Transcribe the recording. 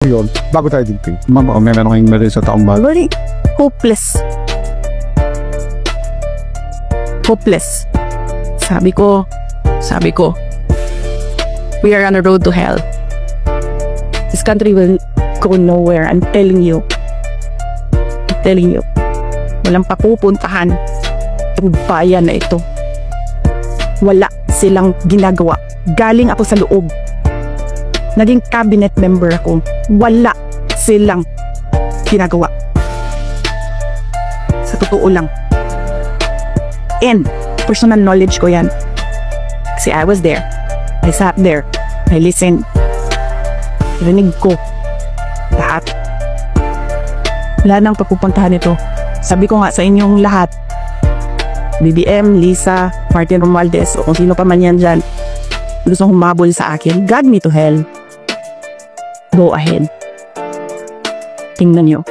yun, bago tayo digping. Ma'am, may meron kayong meron sa taong bago. Very hopeless. Hopeless. Sabi ko, we are on a road to hell. This country will go nowhere. I'm telling you. Walang papupuntahan ang bayan na ito. Wala silang ginagawa. Galing ako sa loob. Naging cabinet member ako. Wala silang ginagawa. Sa totoo lang. And personal knowledge ko yan. Kasi I was there. I sat there. I listened. Rinig ko. Lahat. Wala nang papupuntahan ito. Sabi ko nga sa inyong lahat, BBM, Lisa, Martin Romualdez, o kung sino pa man yan dyan, gusto humabol sa akin, God me to hell. Go ahead. Tingnan nyo.